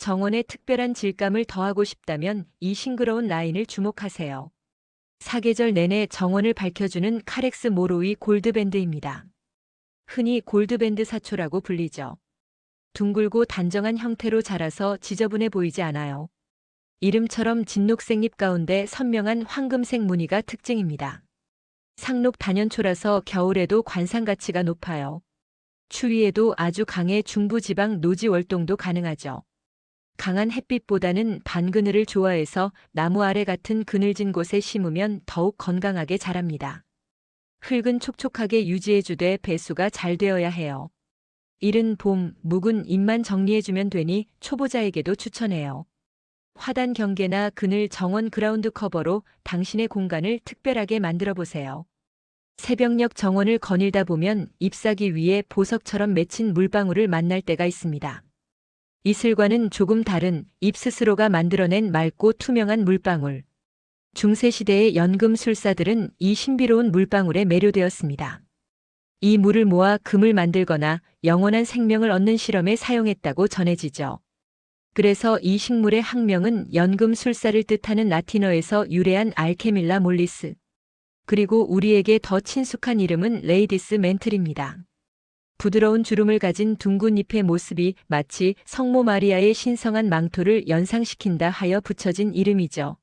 정원에 특별한 질감을 더하고 싶다면 이 싱그러운 라인을 주목하세요. 사계절 내내 정원을 밝혀주는 카렉스 모로이 골드밴드입니다. 흔히 골드밴드 사초라고 불리죠. 둥글고 단정한 형태로 자라서 지저분해 보이지 않아요. 이름처럼 진녹색 잎 가운데 선명한 황금색 무늬가 특징입니다. 상록 단연초라서 겨울에도 관상 가치가 높아요. 추위에도 아주 강해 중부지방 노지 월동도 가능하죠. 강한 햇빛보다는 반그늘을 좋아해서 나무 아래 같은 그늘진 곳에 심으면 더욱 건강하게 자랍니다. 흙은 촉촉하게 유지해주되 배수가 잘 되어야 해요. 이른 봄, 묵은 잎만 정리해주면 되니 초보자에게도 추천해요. 화단 경계나 그늘 정원 그라운드 커버로 당신의 공간을 특별하게 만들어 보세요. 새벽녘 정원을 거닐다 보면 잎사귀 위에 보석처럼 맺힌 물방울을 만날 때가 있습니다. 이슬과는 조금 다른 잎 스스로가 만들어낸 맑고 투명한 물방울. 중세시대의 연금술사들은 이 신비로운 물방울에 매료되었습니다. 이 물을 모아 금을 만들거나 영원한 생명을 얻는 실험에 사용했다고 전해지죠. 그래서 이 식물의 학명은 연금술사를 뜻하는 라틴어에서 유래한 알케밀라 몰리스. 그리고 우리에게 더 친숙한 이름은 레이디스 멘틀입니다. 부드러운 주름을 가진 둥근 잎의 모습이 마치 성모 마리아의 신성한 망토를 연상시킨다 하여 붙여진 이름이죠.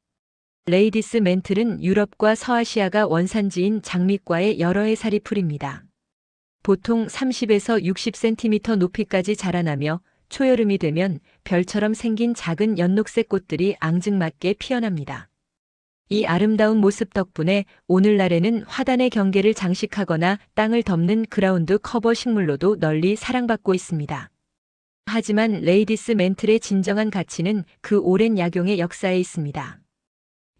레이디스 멘틀은 유럽과 서아시아가 원산지인 장미과의 여러 해살이 풀입니다. 보통 30에서 60cm 높이까지 자라나며 초여름이 되면 별처럼 생긴 작은 연녹색 꽃들이 앙증맞게 피어납니다. 이 아름다운 모습 덕분에 오늘날에는 화단의 경계를 장식하거나 땅을 덮는 그라운드 커버 식물로도 널리 사랑받고 있습니다. 하지만 레이디스 멘틀의 진정한 가치는 그 오랜 약용의 역사에 있습니다.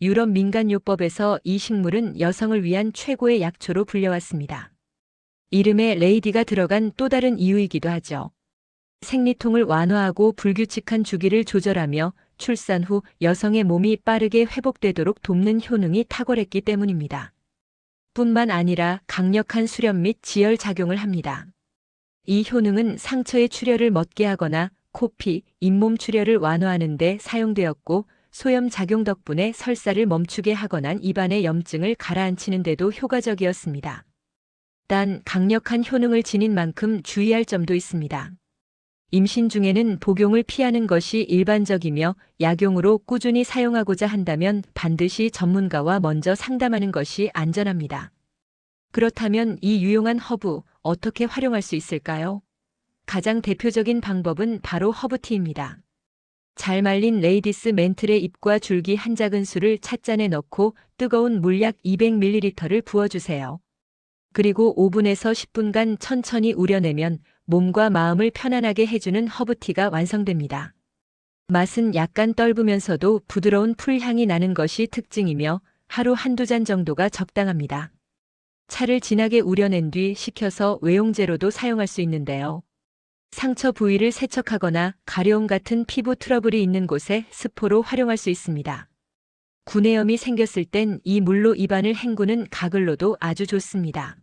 유럽 민간요법에서 이 식물은 여성을 위한 최고의 약초로 불려왔습니다. 이름에 레이디가 들어간 또 다른 이유이기도 하죠. 생리통을 완화하고 불규칙한 주기를 조절하며 출산 후 여성의 몸이 빠르게 회복되도록 돕는 효능이 탁월했기 때문입니다. 뿐만 아니라 강력한 수렴 및 지혈 작용을 합니다. 이 효능은 상처의 출혈을 멎게 하거나 코피, 잇몸 출혈을 완화하는 데 사용되었고 소염 작용 덕분에 설사를 멈추게 하거나 입안의 염증을 가라앉히는 데도 효과적이었습니다. 단 강력한 효능을 지닌 만큼 주의할 점도 있습니다. 임신 중에는 복용을 피하는 것이 일반적이며 약용으로 꾸준히 사용하고자 한다면 반드시 전문가와 먼저 상담하는 것이 안전합니다. 그렇다면 이 유용한 허브 어떻게 활용할 수 있을까요? 가장 대표적인 방법은 바로 허브티입니다. 잘 말린 레이디스 멘틀의 잎과 줄기 한 작은술을 찻잔에 넣고 뜨거운 물 약 200ml를 부어주세요. 그리고 5분에서 10분간 천천히 우려내면 몸과 마음을 편안하게 해주는 허브티가 완성됩니다. 맛은 약간 떫으면서도 부드러운 풀향이 나는 것이 특징이며 하루 한두 잔 정도가 적당합니다. 차를 진하게 우려낸 뒤 식혀서 외용제로도 사용할 수 있는데요. 상처 부위를 세척하거나 가려움 같은 피부 트러블이 있는 곳에 스포로 활용할 수 있습니다. 구내염이 생겼을 땐 이 물로 입안을 헹구는 가글로도 아주 좋습니다.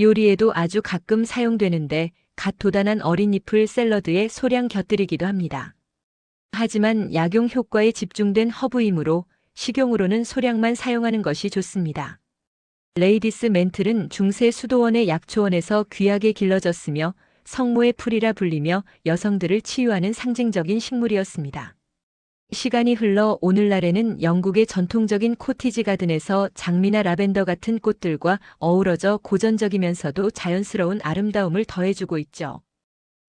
요리에도 아주 가끔 사용되는데 갓 돋아난 어린 잎을 샐러드에 소량 곁들이기도 합니다. 하지만 약용 효과에 집중된 허브이므로 식용으로는 소량만 사용하는 것이 좋습니다. 레이디스 멘틀은 중세 수도원의 약초원에서 귀하게 길러졌으며 성모의 풀이라 불리며 여성들을 치유하는 상징적인 식물이었습니다. 시간이 흘러 오늘날에는 영국의 전통적인 코티지 가든에서 장미나 라벤더 같은 꽃들과 어우러져 고전적이면서도 자연스러운 아름다움을 더해주고 있죠.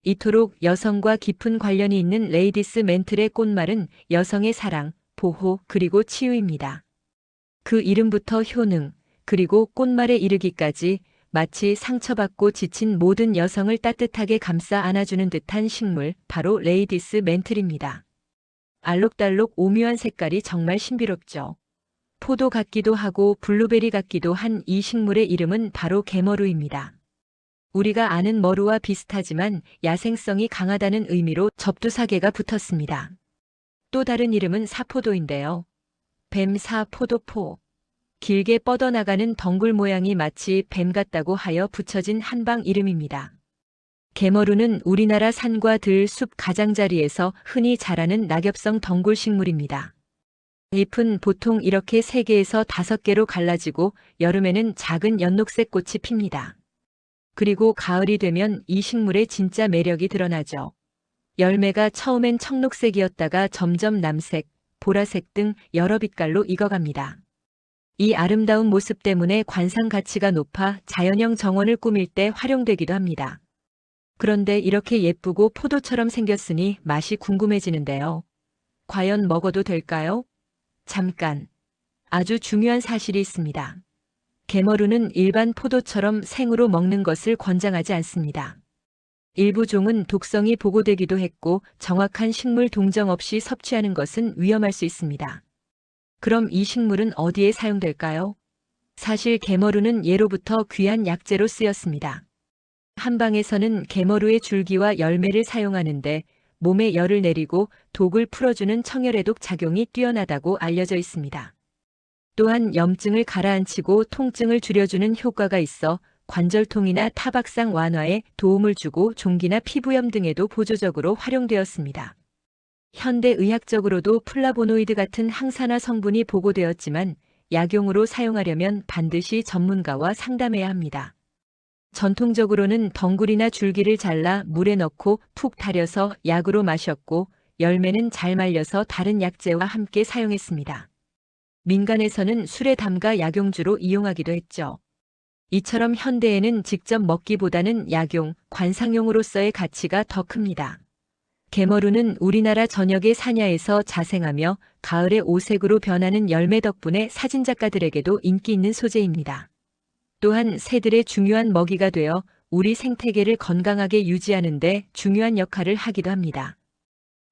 이토록 여성과 깊은 관련이 있는 레이디스 멘틀의 꽃말은 여성의 사랑, 보호, 그리고 치유입니다. 그 이름부터 효능, 그리고 꽃말에 이르기까지 마치 상처받고 지친 모든 여성을 따뜻하게 감싸 안아주는 듯한 식물, 바로 레이디스 멘틀입니다. 알록달록 오묘한 색깔이 정말 신비롭죠. 포도 같기도 하고 블루베리 같기도 한 이 식물의 이름은 바로 개머루입니다. 우리가 아는 머루와 비슷하지만 야생성이 강하다는 의미로 접두사계가 붙었습니다. 또 다른 이름은 사포도인데요. 뱀사포도포. 길게 뻗어나가는 덩굴 모양이 마치 뱀 같다고 하여 붙여진 한방 이름입니다. 개머루는 우리나라 산과 들, 숲 가장자리에서 흔히 자라는 낙엽성 덩굴 식물입니다. 잎은 보통 이렇게 3개에서 5개로 갈라지고 여름에는 작은 연녹색 꽃이 핍니다. 그리고 가을이 되면 이 식물의 진짜 매력이 드러나죠. 열매가 처음엔 청록색이었다가 점점 남색, 보라색 등 여러 빛깔로 익어갑니다. 이 아름다운 모습 때문에 관상 가치가 높아 자연형 정원을 꾸밀 때 활용되기도 합니다. 그런데 이렇게 예쁘고 포도처럼 생겼으니 맛이 궁금해지는데요. 과연 먹어도 될까요? 잠깐. 아주 중요한 사실이 있습니다. 개머루는 일반 포도처럼 생으로 먹는 것을 권장하지 않습니다. 일부 종은 독성이 보고되기도 했고 정확한 식물 동정 없이 섭취하는 것은 위험할 수 있습니다. 그럼 이 식물은 어디에 사용될까요? 사실 개머루는 예로부터 귀한 약재로 쓰였습니다. 한방에서는 개머루의 줄기와 열매를 사용하는데 몸에 열을 내리고 독을 풀어주는 청열해독 작용이 뛰어나다고 알려져 있습니다. 또한 염증을 가라앉히고 통증을 줄여주는 효과가 있어 관절통이나 타박상 완화에 도움을 주고 종기나 피부염 등에도 보조적으로 활용되었습니다. 현대 의학적으로도 플라보노이드 같은 항산화 성분이 보고되었지만 약용으로 사용하려면 반드시 전문가와 상담해야 합니다. 전통적으로는 덩굴이나 줄기를 잘라 물에 넣고 푹 달여서 약으로 마셨고 열매는 잘 말려서 다른 약재와 함께 사용했습니다. 민간에서는 술에 담가 약용주로 이용하기도 했죠. 이처럼 현대에는 직접 먹기보다는 약용, 관상용으로서의 가치가 더 큽니다. 개머루는 우리나라 전역의 사냐에서 자생하며 가을에 오색으로 변하는 열매 덕분에 사진작가들에게도 인기 있는 소재입니다. 또한 새들의 중요한 먹이가 되어 우리 생태계를 건강하게 유지하는 데 중요한 역할을 하기도 합니다.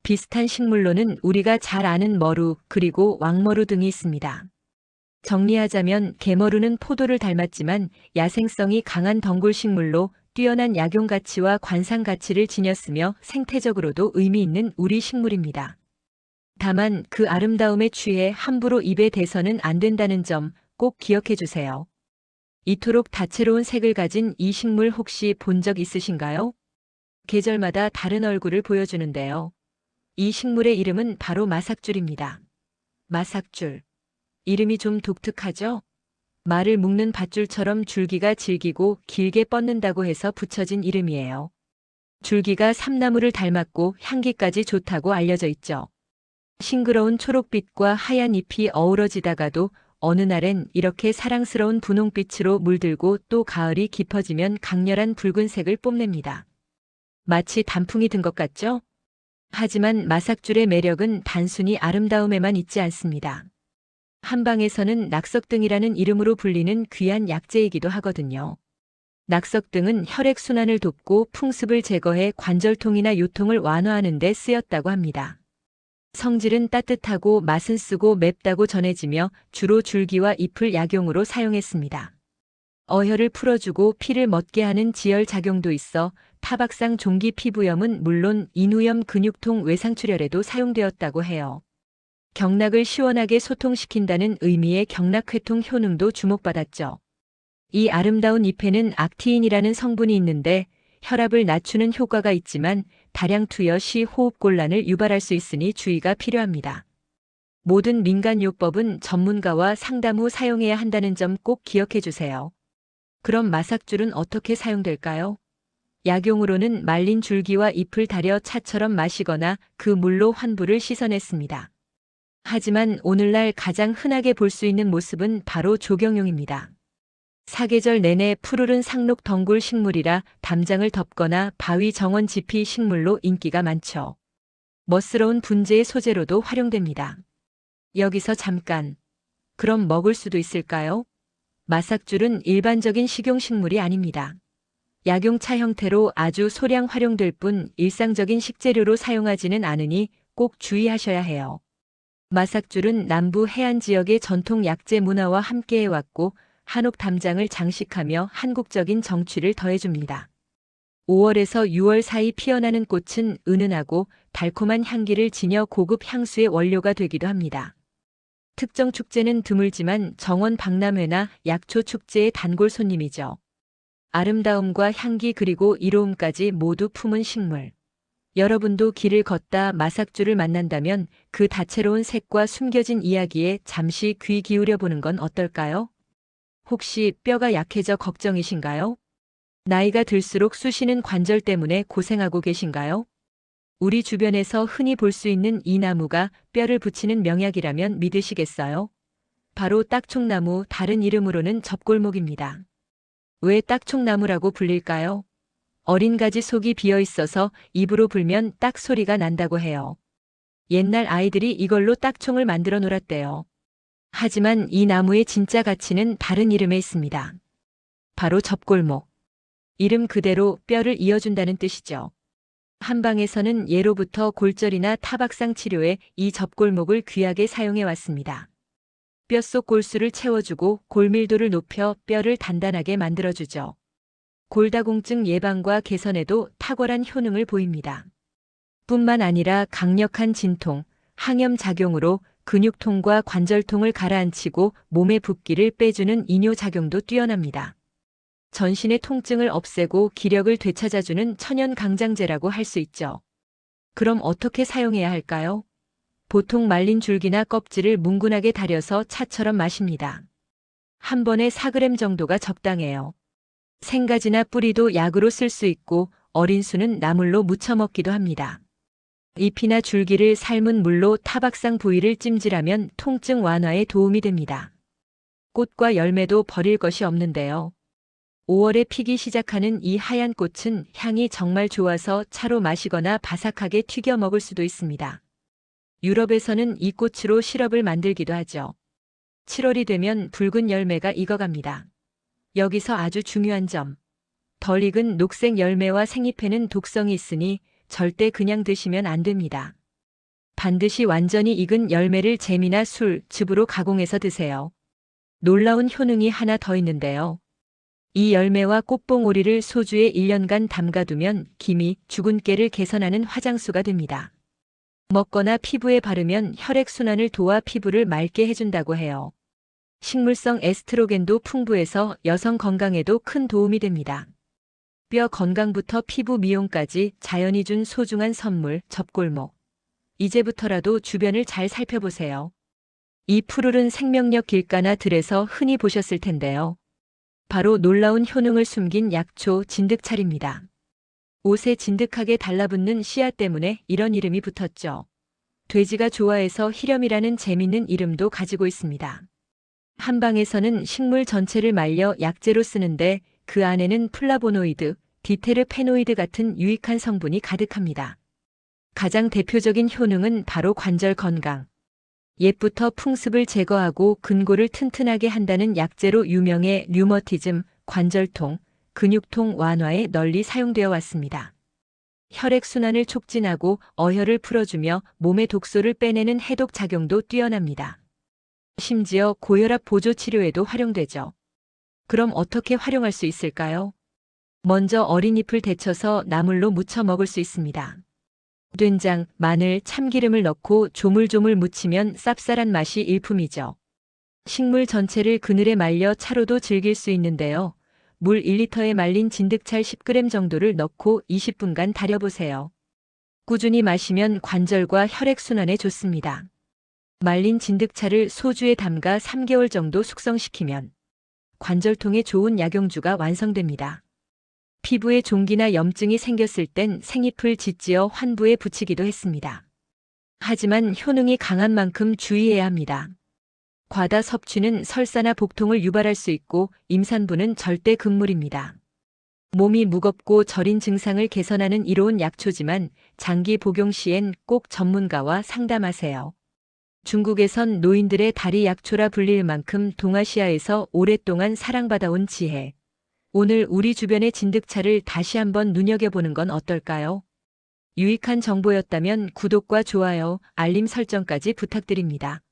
비슷한 식물로는 우리가 잘 아는 머루, 그리고 왕머루 등이 있습니다. 정리하자면 개머루는 포도를 닮았지만 야생성이 강한 덩굴 식물로 뛰어난 약용 가치와 관상 가치를 지녔으며 생태적으로도 의미 있는 우리 식물입니다. 다만 그 아름다움에 취해 함부로 입에 대서는 안 된다는 점 꼭 기억해 주세요. 이토록 다채로운 색을 가진 이 식물 혹시 본 적 있으신가요? 계절마다 다른 얼굴을 보여주는데요. 이 식물의 이름은 바로 마삭줄입니다. 마삭줄. 이름이 좀 독특하죠? 말을 묶는 밧줄처럼 줄기가 질기고 길게 뻗는다고 해서 붙여진 이름이에요. 줄기가 삼나무를 닮았고 향기까지 좋다고 알려져 있죠. 싱그러운 초록빛과 하얀 잎이 어우러지다가도 어느 날엔 이렇게 사랑스러운 분홍빛으로 물들고 또 가을이 깊어지면 강렬한 붉은색을 뽐냅니다. 마치 단풍이 든 것 같죠? 하지만 마삭줄의 매력은 단순히 아름다움에만 있지 않습니다. 한방에서는 낙석등이라는 이름으로 불리는 귀한 약재이기도 하거든요. 낙석등은 혈액순환을 돕고 풍습을 제거해 관절통이나 요통을 완화하는 데 쓰였다고 합니다. 성질은 따뜻하고 맛은 쓰고 맵다고 전해지며 주로 줄기와 잎을 약용으로 사용했습니다. 어혈을 풀어주고 피를 멎게 하는 지혈 작용도 있어 타박상 종기 피부염은 물론 인후염 근육통 외상출혈에도 사용되었다고 해요. 경락을 시원하게 소통시킨다는 의미의 경락회통 효능도 주목받았죠. 이 아름다운 잎에는 악티인이라는 성분이 있는데 혈압을 낮추는 효과가 있지만 다량 투여 시 호흡곤란을 유발할 수 있으니 주의가 필요합니다. 모든 민간요법은 전문가와 상담 후 사용해야 한다는 점 꼭 기억해 주세요. 그럼 마삭줄은 어떻게 사용될까요? 약용으로는 말린 줄기와 잎을 달여 차처럼 마시거나 그 물로 환부를 씻어냈습니다. 하지만 오늘날 가장 흔하게 볼 수 있는 모습은 바로 조경용입니다. 사계절 내내 푸르른 상록 덩굴 식물이라 담장을 덮거나 바위 정원 지피 식물로 인기가 많죠. 멋스러운 분재의 소재로도 활용됩니다. 여기서 잠깐. 그럼 먹을 수도 있을까요? 마삭줄은 일반적인 식용식물이 아닙니다. 약용차 형태로 아주 소량 활용될 뿐 일상적인 식재료로 사용하지는 않으니 꼭 주의하셔야 해요. 마삭줄은 남부 해안 지역의 전통 약재 문화와 함께해왔고 한옥 담장을 장식하며 한국적인 정취를 더해줍니다. 5월에서 6월 사이 피어나는 꽃은 은은하고 달콤한 향기를 지녀 고급 향수의 원료가 되기도 합니다. 특정 축제는 드물지만 정원 박람회나 약초 축제의 단골 손님이죠. 아름다움과 향기 그리고 이로움까지 모두 품은 식물. 여러분도 길을 걷다 마삭주를 만난다면 그 다채로운 색과 숨겨진 이야기에 잠시 귀 기울여 보는 건 어떨까요? 혹시 뼈가 약해져 걱정이신가요? 나이가 들수록 쑤시는 관절 때문에 고생하고 계신가요? 우리 주변에서 흔히 볼 수 있는 이 나무가 뼈를 붙이는 명약이라면 믿으시겠어요? 바로 딱총나무, 다른 이름으로는 접골목입니다. 왜 딱총나무라고 불릴까요? 어린 가지 속이 비어 있어서 입으로 불면 딱 소리가 난다고 해요. 옛날 아이들이 이걸로 딱총을 만들어 놀았대요. 하지만 이 나무의 진짜 가치는 다른 이름에 있습니다. 바로 접골목. 이름 그대로 뼈를 이어준다는 뜻이죠. 한방에서는 예로부터 골절이나 타박상 치료에 이 접골목을 귀하게 사용해 왔습니다. 뼛속 골수를 채워주고 골밀도를 높여 뼈를 단단하게 만들어주죠. 골다공증 예방과 개선에도 탁월한 효능을 보입니다. 뿐만 아니라 강력한 진통, 항염 작용으로 근육통과 관절통을 가라앉히고 몸의 붓기를 빼주는 이뇨 작용도 뛰어납니다. 전신의 통증을 없애고 기력을 되찾아주는 천연 강장제라고 할 수 있죠. 그럼 어떻게 사용해야 할까요? 보통 말린 줄기나 껍질을 뭉근하게 다려서 차처럼 마십니다. 한 번에 4g 정도가 적당해요. 생가지나 뿌리도 약으로 쓸 수 있고 어린 수는 나물로 무쳐 먹기도 합니다. 잎이나 줄기를 삶은 물로 타박상 부위를 찜질하면 통증 완화에 도움이 됩니다. 꽃과 열매도 버릴 것이 없는데요. 5월에 피기 시작하는 이 하얀 꽃은 향이 정말 좋아서 차로 마시거나 바삭하게 튀겨 먹을 수도 있습니다. 유럽에서는 이 꽃으로 시럽을 만들기도 하죠. 7월이 되면 붉은 열매가 익어갑니다. 여기서 아주 중요한 점. 덜 익은 녹색 열매와 생잎에는 독성이 있으니 절대 그냥 드시면 안 됩니다. 반드시 완전히 익은 열매를 잼이나 술, 즙으로 가공해서 드세요. 놀라운 효능이 하나 더 있는데요. 이 열매와 꽃봉오리를 소주에 1년간 담가두면 기미, 주근깨를 개선하는 화장수가 됩니다. 먹거나 피부에 바르면 혈액순환을 도와 피부를 맑게 해준다고 해요. 식물성 에스트로겐도 풍부해서 여성 건강에도 큰 도움이 됩니다. 뼈 건강부터 피부 미용까지 자연이 준 소중한 선물, 접골목. 이제부터라도 주변을 잘 살펴보세요. 이 푸르른 생명력 길가나 들에서 흔히 보셨을 텐데요. 바로 놀라운 효능을 숨긴 약초 진득차입니다. 옷에 진득하게 달라붙는 씨앗 때문에 이런 이름이 붙었죠. 돼지가 좋아해서 희렴이라는 재밌는 이름도 가지고 있습니다. 한방에서는 식물 전체를 말려 약재로 쓰는데 그 안에는 플라보노이드, 디테르페노이드 같은 유익한 성분이 가득합니다. 가장 대표적인 효능은 바로 관절 건강. 옛부터 풍습을 제거하고 근골을 튼튼하게 한다는 약재로 유명해 류머티즘, 관절통, 근육통 완화에 널리 사용되어 왔습니다. 혈액순환을 촉진하고 어혈을 풀어주며 몸의 독소를 빼내는 해독 작용도 뛰어납니다. 심지어 고혈압 보조 치료에도 활용되죠. 그럼 어떻게 활용할 수 있을까요? 먼저 어린 잎을 데쳐서 나물로 무쳐 먹을 수 있습니다. 된장, 마늘, 참기름을 넣고 조물조물 무치면 쌉쌀한 맛이 일품이죠. 식물 전체를 그늘에 말려 차로도 즐길 수 있는데요. 물 1리터에 말린 진득찰 10g 정도를 넣고 20분간 달여보세요. 꾸준히 마시면 관절과 혈액순환에 좋습니다. 말린 진득차를 소주에 담가 3개월 정도 숙성시키면 관절통에 좋은 약용주가 완성됩니다. 피부에 종기나 염증이 생겼을 땐 생잎을 짓지어 환부에 붙이기도 했습니다. 하지만 효능이 강한 만큼 주의해야 합니다. 과다 섭취는 설사나 복통을 유발할 수 있고 임산부는 절대 금물입니다. 몸이 무겁고 저린 증상을 개선하는 이로운 약초지만 장기 복용 시엔 꼭 전문가와 상담하세요. 중국에선 노인들의 다리 약초라 불릴 만큼 동아시아에서 오랫동안 사랑받아온 지혜. 오늘 우리 주변의 진득차를 다시 한번 눈여겨보는 건 어떨까요? 유익한 정보였다면 구독과 좋아요, 알림 설정까지 부탁드립니다.